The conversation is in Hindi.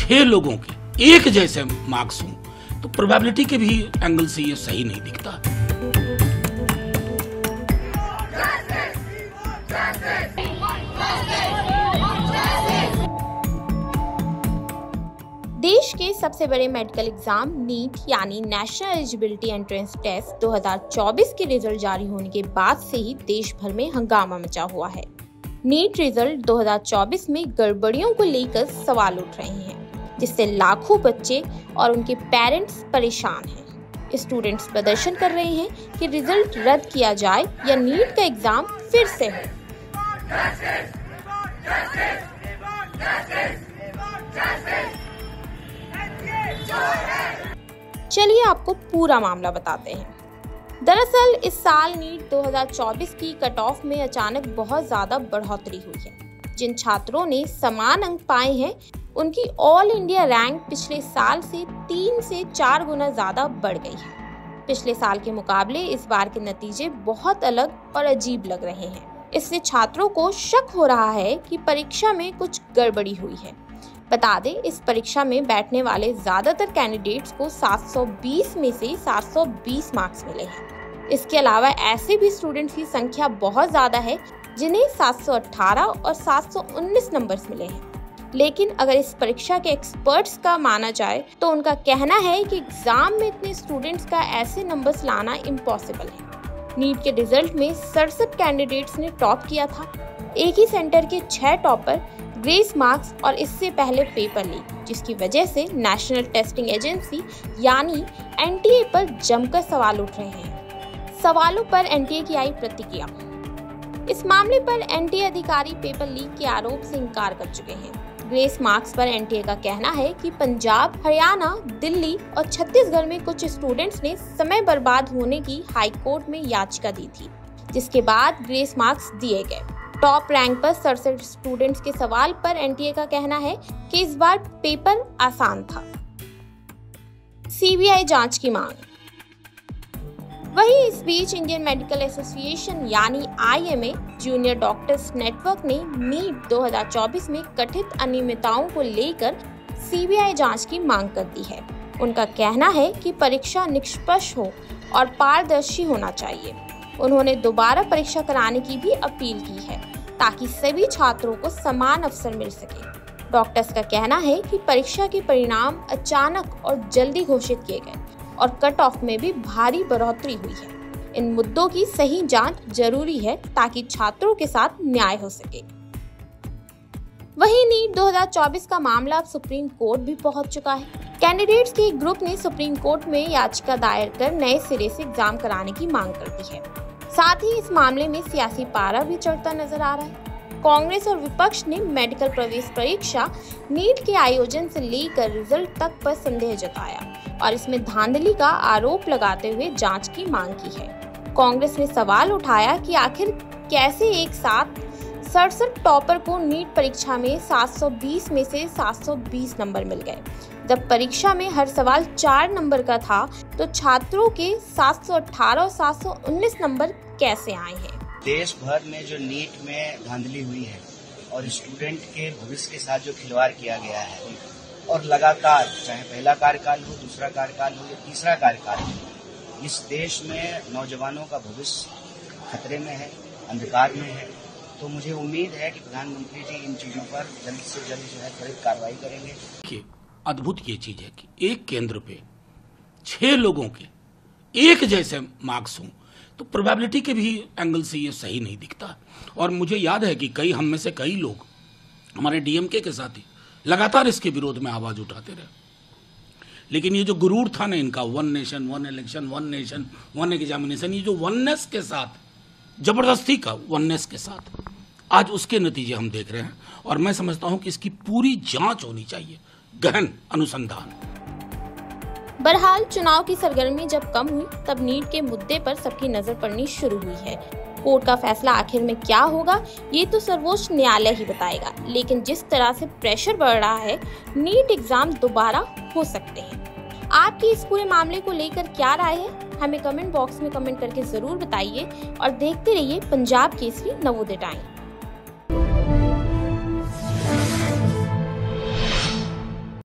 6 लोगों के एक जैसे मार्क्स हों तो प्रोबेबिलिटी के भी एंगल से ये सही नहीं दिखता। देश के सबसे बड़े मेडिकल एग्जाम नीट यानी नेशनल एलिजिबिलिटी एंट्रेंस टेस्ट 2024 के रिजल्ट जारी होने के बाद से ही देश भर में हंगामा मचा हुआ है। नीट रिजल्ट 2024 में गड़बड़ियों को लेकर सवाल उठ रहे हैं, जिससे लाखों बच्चे और उनके पेरेंट्स परेशान हैं। स्टूडेंट्स प्रदर्शन कर रहे हैं कि रिजल्ट रद्द किया जाए या नीट का एग्जाम फिर से हो। चलिए आपको पूरा मामला बताते हैं। दरअसल इस साल नीट 2024 की कट ऑफ में अचानक बहुत ज्यादा बढ़ोतरी हुई है। जिन छात्रों ने समान अंक पाए हैं उनकी ऑल इंडिया रैंक पिछले साल से 3 से 4 गुना ज्यादा बढ़ गई है। पिछले साल के मुकाबले इस बार के नतीजे बहुत अलग और अजीब लग रहे हैं। इससे छात्रों को शक हो रहा है कि परीक्षा में कुछ गड़बड़ी हुई है। बता दें, इस परीक्षा में बैठने वाले ज्यादातर कैंडिडेट्स को 720 में से 720 मार्क्स मिले हैं। इसके अलावा ऐसे भी स्टूडेंट्स की संख्या बहुत ज्यादा है जिन्हें 718 और 719 नंबर्स मिले हैं। लेकिन अगर इस परीक्षा के एक्सपर्ट्स का माना जाए तो उनका कहना है कि एग्जाम में इतने स्टूडेंट्स का ऐसे नंबर्स लाना इम्पॉसिबल है। नीट के रिजल्ट में 67 कैंडिडेट्स ने टॉप किया था। एक ही सेंटर के 6 टॉपर ग्रेस मार्क्स और इससे पहले पेपर लीक, जिसकी वजह से नेशनल टेस्टिंग एजेंसी यानी एनटीए पर जमकर सवाल उठ रहे हैं। सवालों पर एनटीए की आई प्रतिक्रिया। इस मामले पर एनटीए अधिकारी पेपर लीक के आरोप से इनकार कर चुके हैं। ग्रेस मार्क्स पर एनटीए का कहना है कि पंजाब, हरियाणा, दिल्ली और छत्तीसगढ़ में कुछ स्टूडेंट्स ने समय बर्बाद होने की हाई कोर्ट में याचिका दी थी, जिसके बाद ग्रेस मार्क्स दिए गए। टॉप रैंक पर 67 स्टूडेंट्स के सवाल पर एनटीए का कहना है कि इस बार पेपर आसान था। सीबीआई जांच की मांग। वहीं इस बीच इंडियन मेडिकल एसोसिएशन यानी आईएमए जूनियर डॉक्टर्स नेटवर्क ने नीट 2024 में कथित अनियमितताओं को लेकर सीबीआई जांच की मांग कर दी है। उनका कहना है कि परीक्षा निष्पक्ष हो और पारदर्शी होना चाहिए। उन्होंने दोबारा परीक्षा कराने की भी अपील की है ताकि सभी छात्रों को समान अवसर मिल सके। डॉक्टर्स का कहना है कि परीक्षा के परिणाम अचानक और जल्दी घोषित किए गए और कट ऑफ में भी भारी बढ़ोतरी हुई है। इन मुद्दों की सही जांच जरूरी है ताकि छात्रों के साथ न्याय हो सके। वहीं नीट 2024 का मामला अब सुप्रीम कोर्ट भी पहुंच चुका है। कैंडिडेट्स के एक ग्रुप ने सुप्रीम कोर्ट में याचिका दायर कर नए सिरे से एग्जाम कराने की मांग कर दी है। साथ ही इस मामले में सियासी पारा भी चढ़ता नजर आ रहा है। कांग्रेस और विपक्ष ने मेडिकल प्रवेश परीक्षा नीट के आयोजन से लेकर रिजल्ट तक पर संदेह जताया और इसमें धांधली का आरोप लगाते हुए जांच की मांग की है। कांग्रेस ने सवाल उठाया कि आखिर कैसे एक साथ 67 टॉपर को नीट परीक्षा में 720 में से 720 नंबर मिल गए। जब परीक्षा में हर सवाल 4 नंबर का था तो छात्रों के 718 और 719 नंबर कैसे आए हैं? देश भर में जो नीट में धांधली हुई है और स्टूडेंट के भविष्य के साथ जो खिलवाड़ किया गया है और लगातार चाहे पहला कार्यकाल हो, दूसरा कार्यकाल हो या तीसरा कार्यकाल हो, इस देश में नौजवानों का भविष्य खतरे में है, अंधकार में है। तो मुझे उम्मीद है कि प्रधानमंत्री जी इन चीजों पर जल्द से जल्द जो है त्वरित कार्रवाई करेंगे। अद्भुत ये चीज है कि एक केंद्र पे 6 लोगों के एक जैसे मार्क्स हों तो प्रोबेबिलिटी के भी एंगल से ये सही नहीं दिखता। और मुझे याद है कि हम में से कई लोग हमारे डीएमके के साथी लगातार इसके विरोध में आवाज उठाते रहे। लेकिन ये जो गुरूर था ना इनका, 1 नेशन 1 इलेक्शन, 1 नेशन 1 एग्जामिनेशन, ये जो वननेस के साथ, जबरदस्ती का वननेस के साथ, आज उसके नतीजे हम देख रहे हैं। और मैं समझता हूं कि इसकी पूरी जांच होनी चाहिए, गहन अनुसंधान। बहरहाल चुनाव की सरगर्मी जब कम हुई तब नीट के मुद्दे पर सबकी नजर पड़नी शुरू हुई है। कोर्ट का फैसला आखिर में क्या होगा ये तो सर्वोच्च न्यायालय ही बताएगा। लेकिन जिस तरह से प्रेशर बढ़ रहा है, नीट एग्जाम दोबारा हो सकते हैं। आपकी इस पूरे मामले को लेकर क्या राय है, हमें कमेंट बॉक्स में कमेंट करके जरूर बताइए और देखते रहिए पंजाब केसरी नवोदय टाइम।